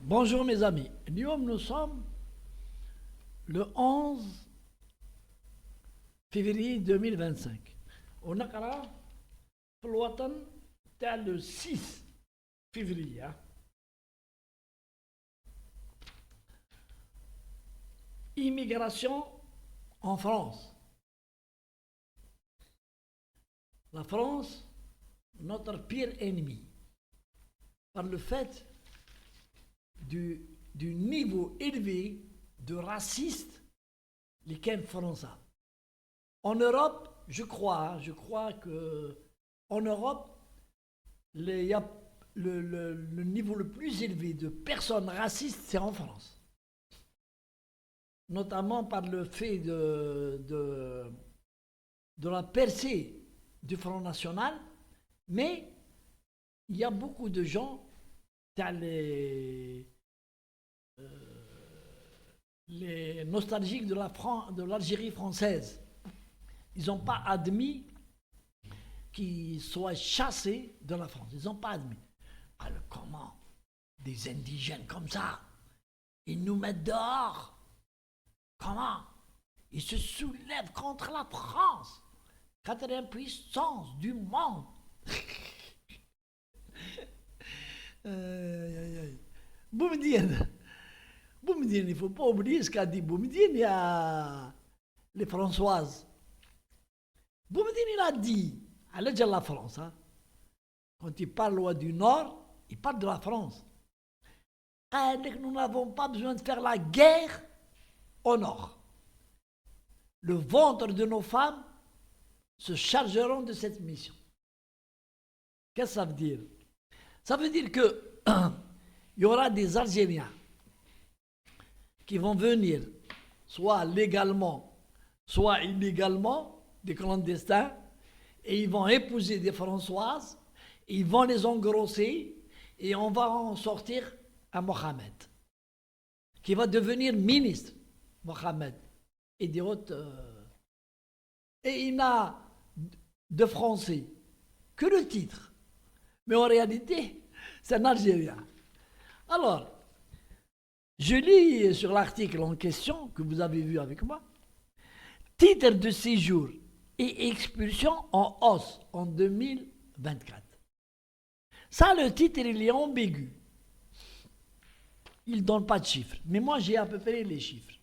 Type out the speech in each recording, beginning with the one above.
Bonjour mes amis. اليوم nous sommes le 11 février 2025. ونقرا في الوطن تاع le 6 février. Immigration en France. La France, notre pire ennemi, par le fait du niveau élevé de racistes, lesquels français. En Europe, je crois que en Europe, il y a le niveau le plus élevé de personnes racistes, c'est en France. Notamment par le fait de la percée du Front National, mais il y a beaucoup de gens, les nostalgiques de l'Algérie française. Ils n'ont pas admis qu'ils soient chassés de la France. Ils n'ont pas admis. Alors comment des indigènes comme ça, ils nous mettent dehors? Comment? Ils se soulèvent contre la France, quatrième puissance du monde. Boumediene, il ne faut pas oublier ce qu'a dit Boumediene, il y a les Françoises. Boumediene, il a dit, elle est déjà la France, hein. Quand il parle du Nord, il parle de la France. Nous n'avons pas besoin de faire la guerre au Nord. Le ventre de nos femmes se chargeront de cette mission. Qu'est-ce que ça veut dire? Ça veut dire que il y aura des Algériens qui vont venir, soit légalement, soit illégalement, des clandestins, et ils vont épouser des Françoises, ils vont les engrosser, et on va en sortir un Mohamed, qui va devenir ministre, Mohamed, et des autres. Et il n'a de français que le titre. Mais en réalité, c'est un Algérien. Alors, je lis sur l'article en question, que vous avez vu avec moi, titre de séjour et expulsion en hausse en 2024. Ça, le titre, il est ambigu. Il ne donne pas de chiffres. Mais moi, j'ai à peu près les chiffres.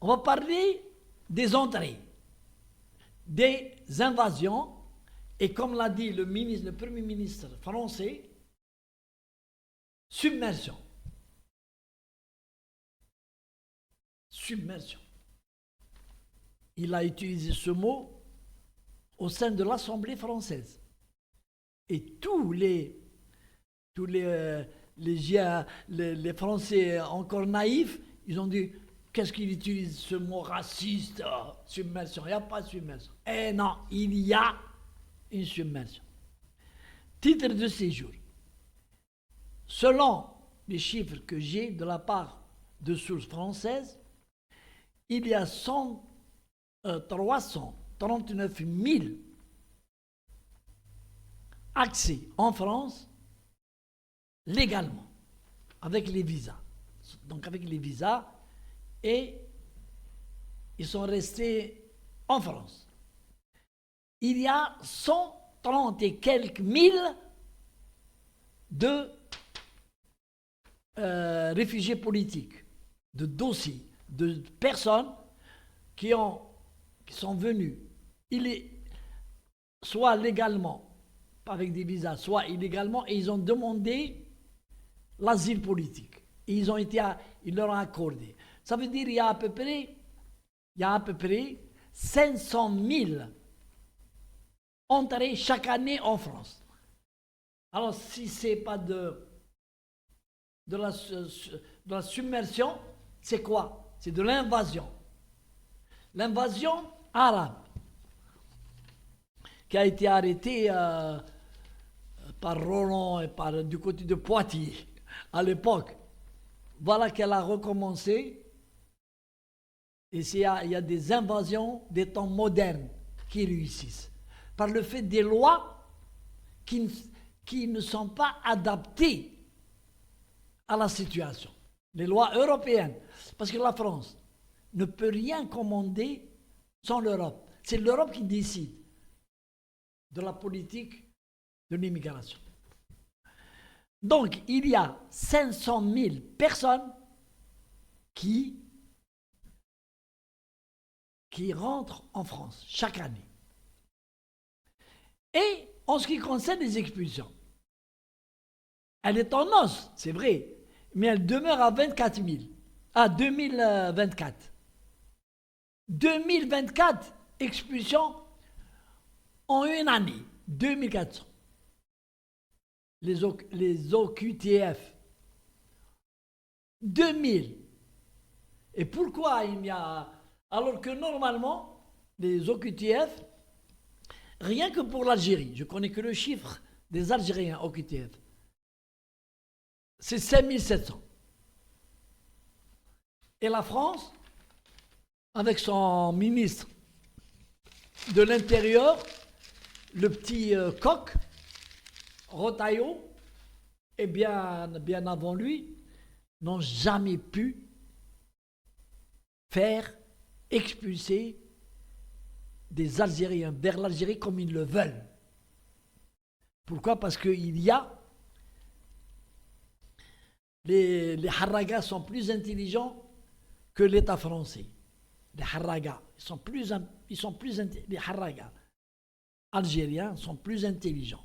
On va parler des entrées, des invasions, et comme l'a dit le Premier ministre français, submersion. Submersion. Il a utilisé ce mot au sein de l'Assemblée française. Et tous les Français encore naïfs, ils ont dit, qu'est-ce qu'il utilise ce mot raciste, submersion? Il n'y a pas de submersion. Eh non, il y a une submersion. Titre de séjour. Selon les chiffres que j'ai de la part de sources françaises, il y a 339 000 accès en France légalement, avec les visas. Donc avec les visas, et ils sont restés en France. Il y a 130 et quelques mille de réfugiés politiques, de dossiers, de personnes qui sont venues, soit légalement, avec des visas, soit illégalement, et ils ont demandé l'asile politique. Et ils leur ont accordé. Ça veut dire qu'il y a à peu près 500 000 entrées chaque année en France. Alors, si ce n'est pas de la submersion, c'est quoi? C'est de l'invasion. L'invasion arabe, qui a été arrêtée par Roland et du côté de Poitiers à l'époque. Voilà qu'elle a recommencé. Et il y a des invasions des temps modernes qui réussissent. Par le fait des lois qui ne sont pas adaptées à la situation. Les lois européennes. Parce que la France ne peut rien commander sans l'Europe. C'est l'Europe qui décide de la politique de l'immigration. Donc, il y a 500 000 personnes qui rentrent en France chaque année. Et en ce qui concerne les expulsions, elle est en hausse, c'est vrai, mais elle demeure à 24 000, à 2024. 2024 expulsions en une année, 2400. Les OQTF, 2000. Et pourquoi il y a... Alors que normalement, les OQTF, rien que pour l'Algérie, je connais que le chiffre des Algériens OQTF, c'est 5700. Et la France, avec son ministre de l'Intérieur, le petit coq, Rotaillot, et bien avant lui, n'ont jamais pu faire expulser des Algériens vers l'Algérie comme ils le veulent. Pourquoi? Parce qu'il y a les Harragas sont plus intelligents que l'État français. Les Harragas, les Harragas algériens sont plus intelligents.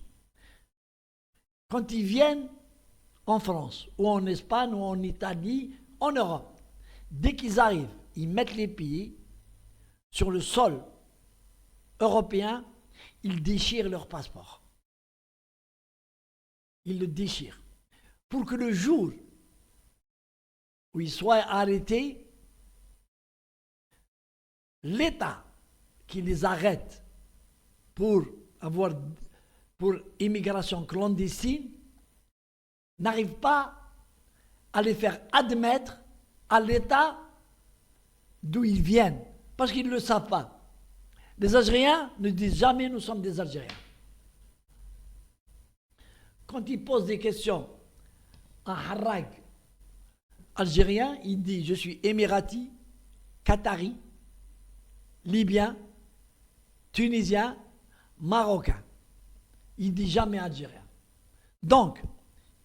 Quand ils viennent en France, ou en Espagne, ou en Italie, en Europe, dès qu'ils arrivent, ils mettent les pieds sur le sol européen, ils déchirent leur passeport. Ils le déchirent. Pour que le jour où ils soient arrêtés, l'État qui les arrête pour immigration clandestine n'arrive pas à les faire admettre à l'État d'où ils viennent, parce qu'ils ne le savent pas. Les Algériens ne disent jamais nous sommes des Algériens. Quand ils posent des questions à un Harrag algérien, il dit je suis émirati, qatari, libyen, tunisien, marocain. Il ne dit jamais algérien. Donc,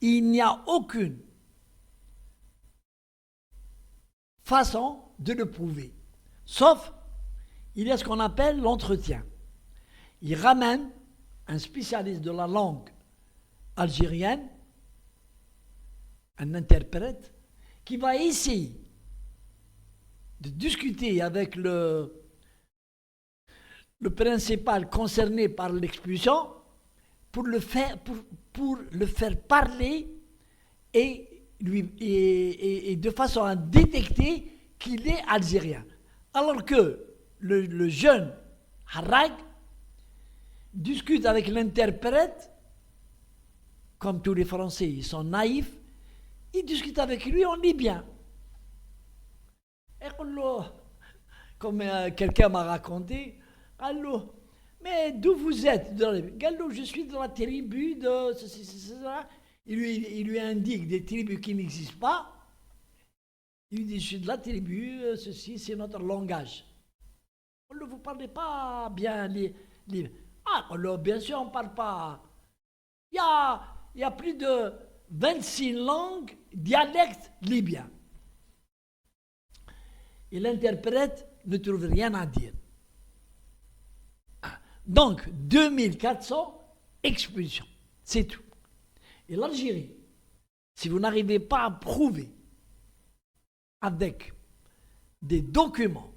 il n'y a aucune façon de le prouver. Sauf, il y a ce qu'on appelle l'entretien. Il ramène un spécialiste de la langue algérienne, un interprète, qui va essayer de discuter avec le principal concerné par l'expulsion pour le faire parler et de façon à détecter qu'il est algérien. Alors que le jeune Harrag discute avec l'interprète, comme tous les Français, ils sont naïfs, il discute avec lui en libyen. Et comme quelqu'un m'a raconté, allô, mais d'où vous êtes? Gallo, je suis de la tribu de cela. Il lui indique des tribus qui n'existent pas. Il lui dit, je suis de la tribu, ceci, c'est notre langage. Vous ne parlez pas bien les... alors, bien sûr, on ne parle pas. Il y a plus de 26 langues, dialectes libyens. Et l'interprète ne trouve rien à dire. Donc, 2400 expulsions, c'est tout. Et l'Algérie, si vous n'arrivez pas à prouver avec des documents,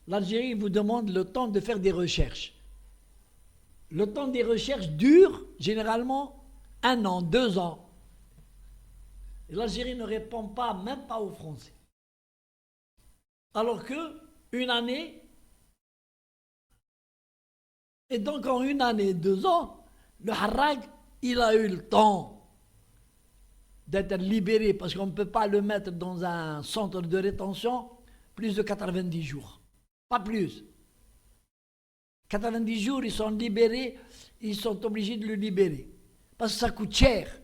l'Algérie vous demande le temps de faire des recherches. Le temps des recherches dure généralement 1 an, 2 ans. Et l'Algérie ne répond pas, même pas aux Français. Alors que une année, et donc en 1 année, 2 ans, le Harrag, il a eu le temps d'être libéré parce qu'on ne peut pas le mettre dans un centre de rétention plus de 90 jours. Pas plus. 90 jours, ils sont libérés, ils sont obligés de le libérer. Parce que ça coûte cher.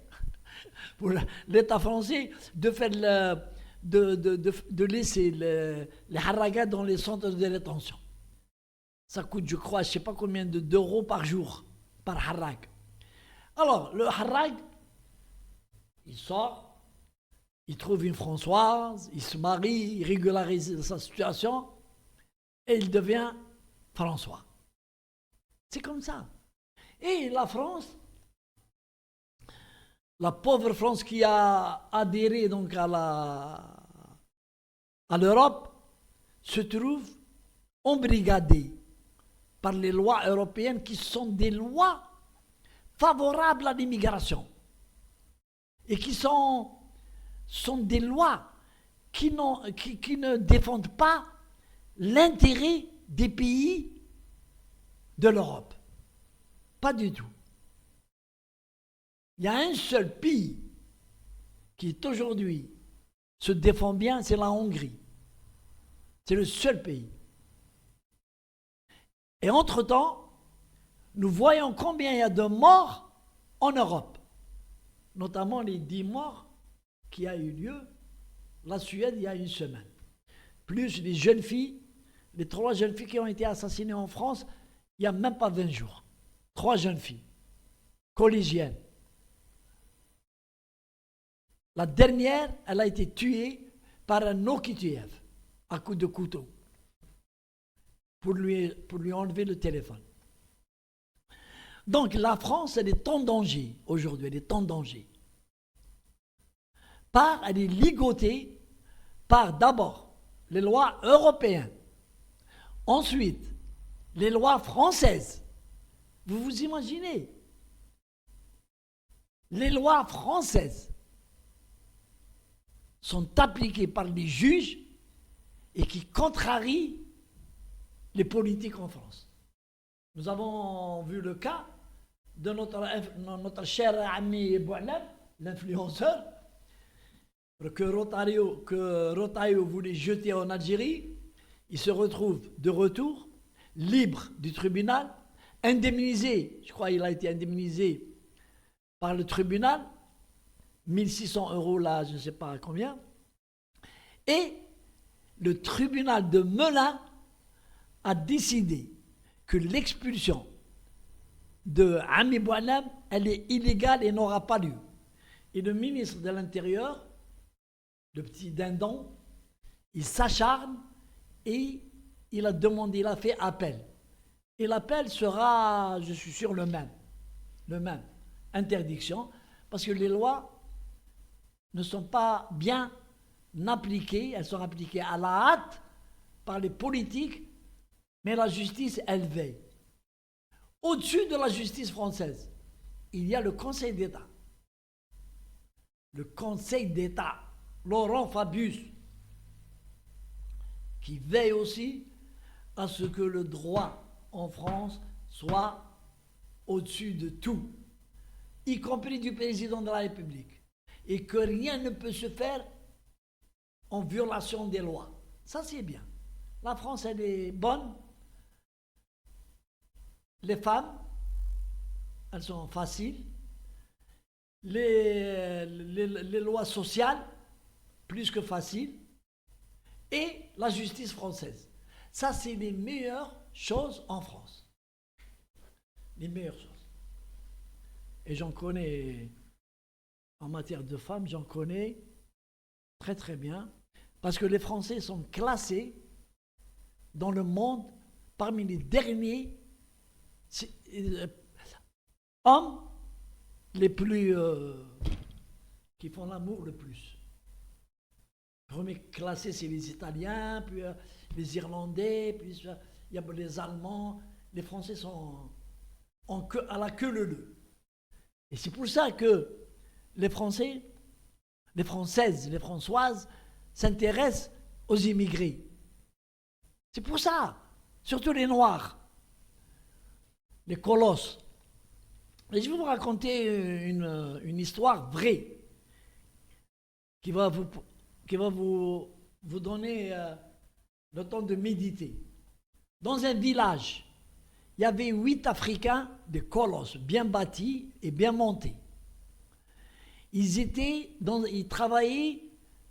pour l'État français de faire de laisser les haragas dans les centres de détention. Ça coûte, je crois, je ne sais pas combien d'euros par jour, par harag. Alors, le harag, il sort, il trouve une Françoise, il se marie, il régularise sa situation, et il devient François. C'est comme ça. Et la France, la pauvre France qui a adhéré donc à l'Europe, se trouve embrigadée par les lois européennes qui sont des lois favorables à l'immigration et qui sont des lois qui ne défendent pas l'intérêt des pays de l'Europe. Pas du tout. Il y a un seul pays qui aujourd'hui se défend bien, c'est la Hongrie. C'est le seul pays. Et entre-temps, nous voyons combien il y a de morts en Europe, notamment les 10 morts qui a eu lieu la Suède il y a une semaine. Plus les jeunes filles, les 3 jeunes filles qui ont été assassinées en France il n'y a même pas 20 jours. 3 jeunes filles, collégiennes. La dernière, elle a été tuée par un Okitiev à coups de couteau pour lui enlever le téléphone. Donc la France, elle est en danger aujourd'hui, elle est en danger. Elle est ligotée par d'abord les lois européennes, ensuite les lois françaises. Vous vous imaginez? Les lois françaises sont appliquées par les juges et qui contrarient les politiques en France. Nous avons vu le cas de notre cher ami Boualem, l'influenceur, que Rotaillot voulait jeter en Algérie. Il se retrouve de retour, libre du tribunal, indemnisé, je crois qu'il a été indemnisé par le tribunal, 1600 € là, je ne sais pas combien. Et le tribunal de Melun a décidé que l'expulsion de Ami Boualem, elle est illégale et n'aura pas lieu. Et le ministre de l'Intérieur, le petit dindon, il s'acharne et il a fait appel. Et l'appel sera, je suis sûr, le même. Interdiction, parce que les lois ne sont pas bien appliquées, elles sont appliquées à la hâte par les politiques, mais la justice, elle veille. Au-dessus de la justice française, il y a le Conseil d'État. Le Conseil d'État, Laurent Fabius, qui veille aussi à ce que le droit en France soit au-dessus de tout, y compris du président de la République, et que rien ne peut se faire en violation des lois. Ça, c'est bien. La France, elle est bonne. Les femmes, elles sont faciles. Les lois sociales, plus que faciles. Et la justice française. Ça, c'est les meilleures choses en France. Les meilleures choses. Et j'en connais, en matière de femmes, j'en connais très très bien. Parce que les Français sont classés dans le monde parmi les derniers hommes les plus qui font l'amour le plus. Le premier classé, c'est les Italiens, puis les Irlandais, puis il y a les Allemands. Les Français sont à la queue leu-leu. Et c'est pour ça que les Français, les Françaises, les Françoises s'intéressent aux immigrés. C'est pour ça, surtout les Noirs, les colosses. Et je vais vous raconter une histoire vraie qui va vous donner le temps de méditer. Dans un village, il y avait 8 Africains, des colosses, bien bâtis et bien montés. ils travaillaient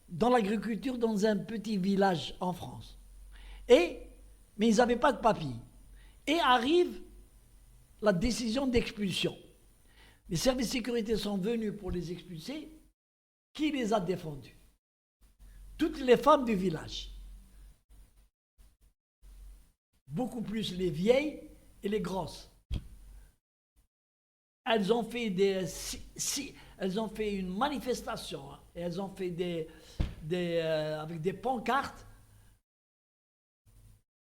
dans l'agriculture dans un petit village en France. Mais ils n'avaient pas de papier. Et arrive la décision d'expulsion. Les services de sécurité sont venus pour les expulser. Qui les a défendus? Toutes les femmes du village. Beaucoup plus les vieilles et les grosses. Elles ont fait elles ont fait une manifestation, hein, et elles ont fait avec des pancartes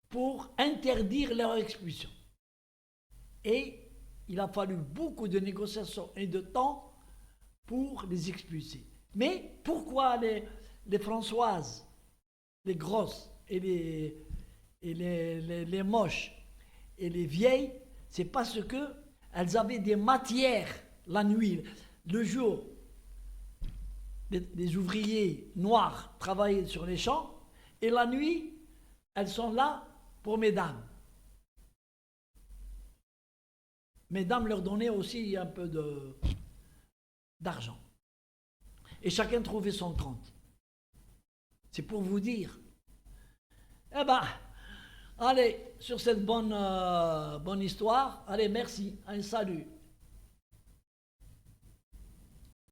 pour interdire leur expulsion. Et il a fallu beaucoup de négociations et de temps pour les expulser. Mais pourquoi les Françoises, les grosses et les moches et les vieilles? C'est parce que elles avaient des matières la nuit. Le jour, les ouvriers noirs travaillaient sur les champs, et la nuit, elles sont là pour mesdames. Mesdames leur donnaient aussi un peu d'argent. Et chacun trouvait son compte. C'est pour vous dire. Eh ben, allez, sur cette bonne histoire, allez, merci, un salut.